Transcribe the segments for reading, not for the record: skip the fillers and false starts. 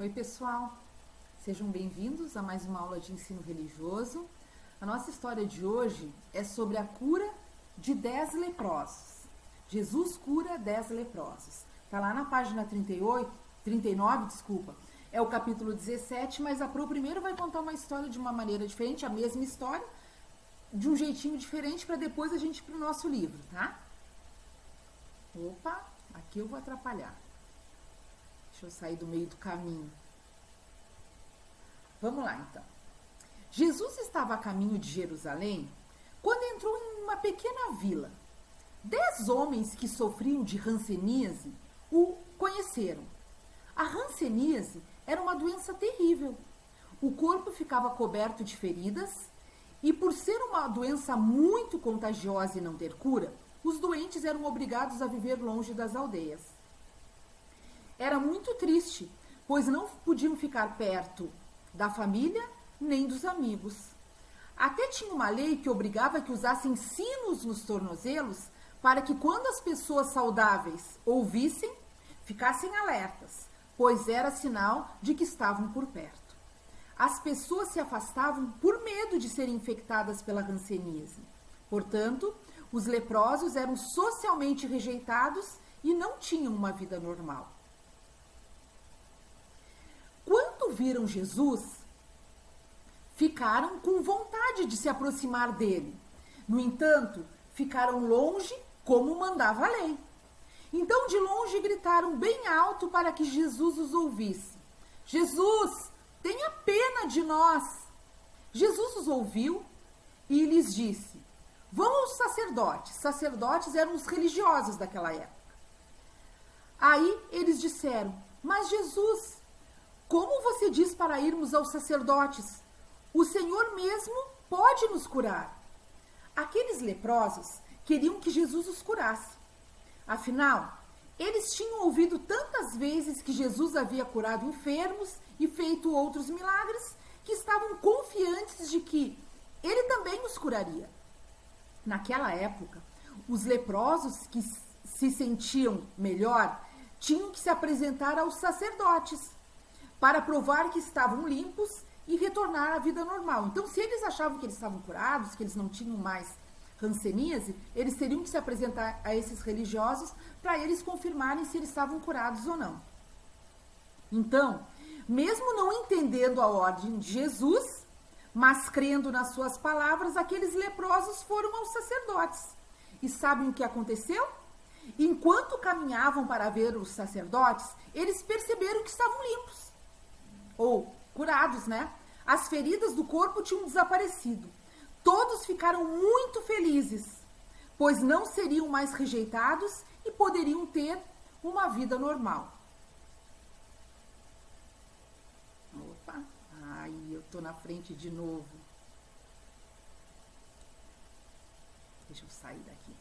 Oi, pessoal, sejam bem-vindos a mais uma aula de ensino religioso. A nossa história de hoje é sobre a cura de 10 leprosos. Jesus cura 10 leprosos. Está lá na página 39, é o capítulo 17, mas a Pro primeiro vai contar uma história de uma maneira diferente, a mesma história, de um jeitinho diferente, para depois a gente ir para o nosso livro, tá? Opa, aqui eu vou atrapalhar. Deixa eu sair do meio do caminho. Vamos lá, então. Jesus estava a caminho de Jerusalém quando entrou em uma pequena vila. 10 homens que sofriam de hanseníase o conheceram. A hanseníase era uma doença terrível. O corpo ficava coberto de feridas e, por ser uma doença muito contagiosa e não ter cura, os doentes eram obrigados a viver longe das aldeias. Era muito triste, pois não podiam ficar perto da família nem dos amigos. Até tinha uma lei que obrigava que usassem sinos nos tornozelos para que, quando as pessoas saudáveis ouvissem, ficassem alertas, pois era sinal de que estavam por perto. As pessoas se afastavam por medo de serem infectadas pela hanseníase. Portanto, os leprosos eram socialmente rejeitados e não tinham uma vida normal. Quando viram Jesus, ficaram com vontade de se aproximar dele. No entanto, ficaram longe como mandava a lei. Então, de longe, gritaram bem alto para que Jesus os ouvisse: Jesus, tenha pena de nós! Jesus os ouviu e lhes disse: vão aos sacerdotes. Sacerdotes eram os religiosos daquela época. Aí eles disseram: mas Jesus, como você diz para irmos aos sacerdotes? O Senhor mesmo pode nos curar. Aqueles leprosos queriam que Jesus os curasse. Afinal, eles tinham ouvido tantas vezes que Jesus havia curado enfermos e feito outros milagres, que estavam confiantes de que ele também os curaria. Naquela época, os leprosos que se sentiam melhor tinham que se apresentar aos sacerdotes para provar que estavam limpos e retornar à vida normal. Então, se eles achavam que eles estavam curados, que eles não tinham mais hanseníase, eles teriam que se apresentar a esses religiosos para eles confirmarem se eles estavam curados ou não. Então, mesmo não entendendo a ordem de Jesus, mas crendo nas suas palavras, aqueles leprosos foram aos sacerdotes. E sabem o que aconteceu? Enquanto caminhavam para ver os sacerdotes, eles perceberam que estavam limpos. Ou curados, né? As feridas do corpo tinham desaparecido. Todos ficaram muito felizes, pois não seriam mais rejeitados e poderiam ter uma vida normal. Opa, ai, eu tô na frente de novo. Deixa eu sair daqui.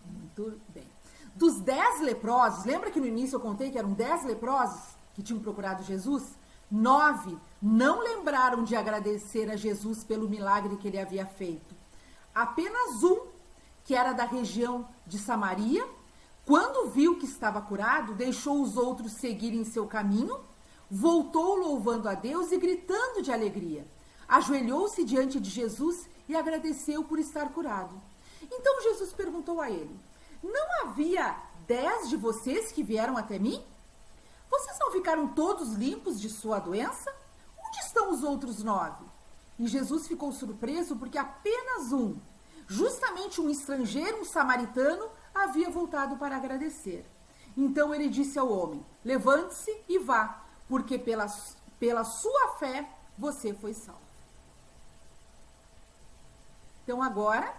Muito bem. Dos 10 leprosos, lembra que no início eu contei que eram 10 leprosos que tinham procurado Jesus? 9 não lembraram de agradecer a Jesus pelo milagre que ele havia feito. Apenas um, que era da região de Samaria, quando viu que estava curado, deixou os outros seguirem seu caminho, voltou louvando a Deus e gritando de alegria. Ajoelhou-se diante de Jesus e agradeceu por estar curado. Então Jesus perguntou a ele: não havia 10 de vocês que vieram até mim? Vocês não ficaram todos limpos de sua doença? Onde estão os outros 9? E Jesus ficou surpreso porque apenas um, justamente um estrangeiro, um samaritano, havia voltado para agradecer. Então ele disse ao homem: levante-se e vá, porque pela sua fé você foi salvo. Então agora,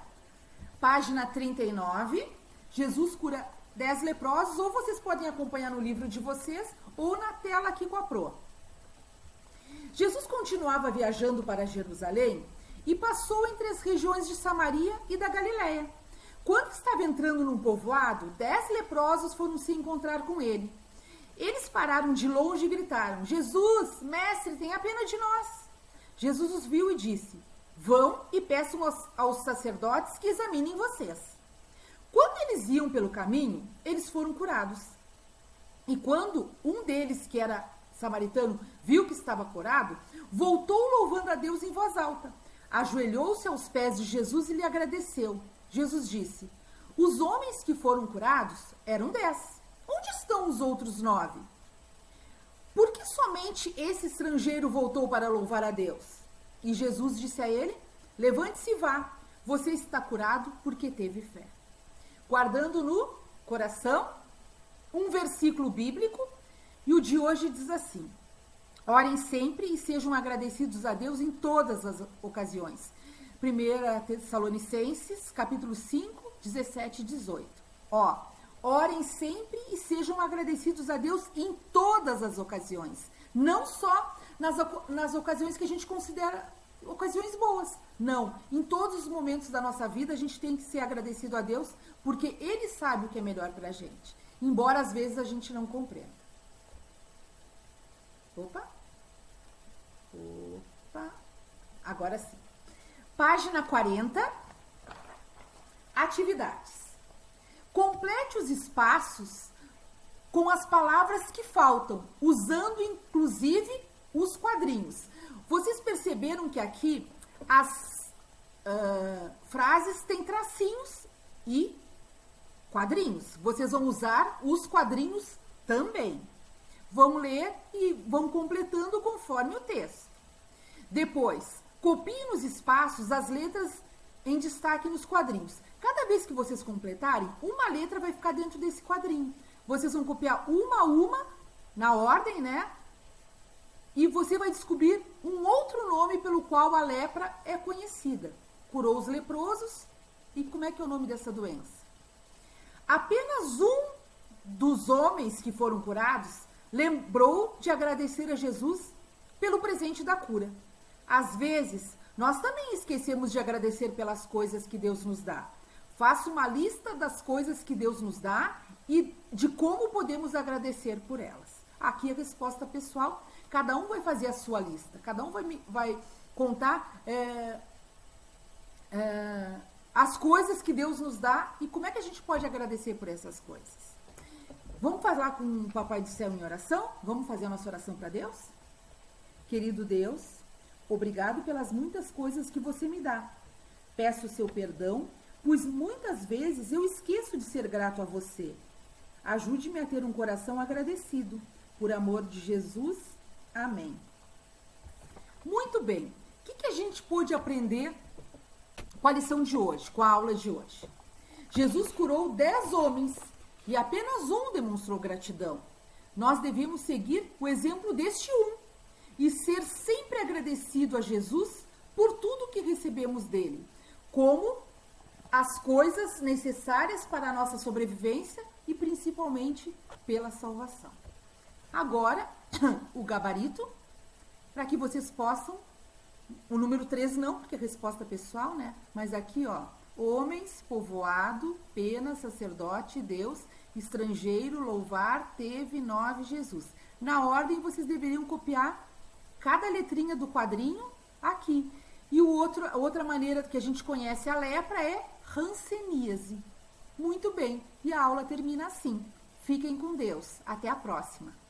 página 39, Jesus cura 10 leprosos, ou vocês podem acompanhar no livro de vocês, ou na tela aqui com a Pro. Jesus continuava viajando para Jerusalém e passou entre as regiões de Samaria e da Galileia. Quando estava entrando num povoado, 10 leprosos foram se encontrar com ele. Eles pararam de longe e gritaram: Jesus, mestre, tenha pena de nós. Jesus os viu e disse: vão e peçam aos sacerdotes que examinem vocês. Quando eles iam pelo caminho, eles foram curados. E quando um deles, que era samaritano, viu que estava curado, voltou louvando a Deus em voz alta. Ajoelhou-se aos pés de Jesus e lhe agradeceu. Jesus disse: os homens que foram curados eram 10. Onde estão os outros 9? Por que somente esse estrangeiro voltou para louvar a Deus? E Jesus disse a ele: levante-se e vá. Você está curado porque teve fé. Guardando no coração um versículo bíblico, e o de hoje diz assim: orem sempre e sejam agradecidos a Deus em todas as ocasiões. 1 Tessalonicenses, capítulo 5, 17 e 18. Orem sempre e sejam agradecidos a Deus em todas as ocasiões. Não só nas ocasiões que a gente considera ocasiões boas. Não, em todos os momentos da nossa vida a gente tem que ser agradecido a Deus, porque Ele sabe o que é melhor pra gente. Embora às vezes a gente não compreenda. Opa. Agora sim. Página 40. Atividades. Complete os espaços com as palavras que faltam, usando inclusive os quadrinhos. Vocês perceberam que aqui as frases têm tracinhos e quadrinhos. Vocês vão usar os quadrinhos também. Vão ler e vão completando conforme o texto. Depois, copiem nos espaços as letras em destaque nos quadrinhos. Cada vez que vocês completarem, uma letra vai ficar dentro desse quadrinho. Vocês vão copiar uma a uma, na ordem, né? E você vai descobrir um outro nome pelo qual a lepra é conhecida. Curou os leprosos. E como é que é o nome dessa doença? Apenas um dos homens que foram curados lembrou de agradecer a Jesus pelo presente da cura. Às vezes, nós também esquecemos de agradecer pelas coisas que Deus nos dá. Faça uma lista das coisas que Deus nos dá e de como podemos agradecer por elas. Aqui a resposta pessoal, cada um vai fazer a sua lista, cada um vai contar as coisas que Deus nos dá e como é que a gente pode agradecer por essas coisas. Vamos falar com o Papai do Céu em oração? Vamos fazer a nossa oração para Deus? Querido Deus, obrigado pelas muitas coisas que você me dá. Peço o seu perdão, pois muitas vezes eu esqueço de ser grato a você. Ajude-me a ter um coração agradecido. Por amor de Jesus, amém. Muito bem. O que a gente pôde aprender com a lição de hoje, com a aula de hoje? Jesus curou 10 homens e apenas um demonstrou gratidão. Nós devemos seguir o exemplo deste um e ser sempre agradecido a Jesus por tudo que recebemos dele, como as coisas necessárias para a nossa sobrevivência e principalmente pela salvação. Agora, o gabarito, para que vocês possam, o número 3 não, porque é resposta pessoal, né? Mas aqui, ó, homens, povoado, pena, sacerdote, Deus, estrangeiro, louvar, teve, 9, Jesus. Na ordem, vocês deveriam copiar cada letrinha do quadrinho aqui. E a outra maneira que a gente conhece a lepra é hanseníase. Muito bem, e a aula termina assim. Fiquem com Deus. Até a próxima.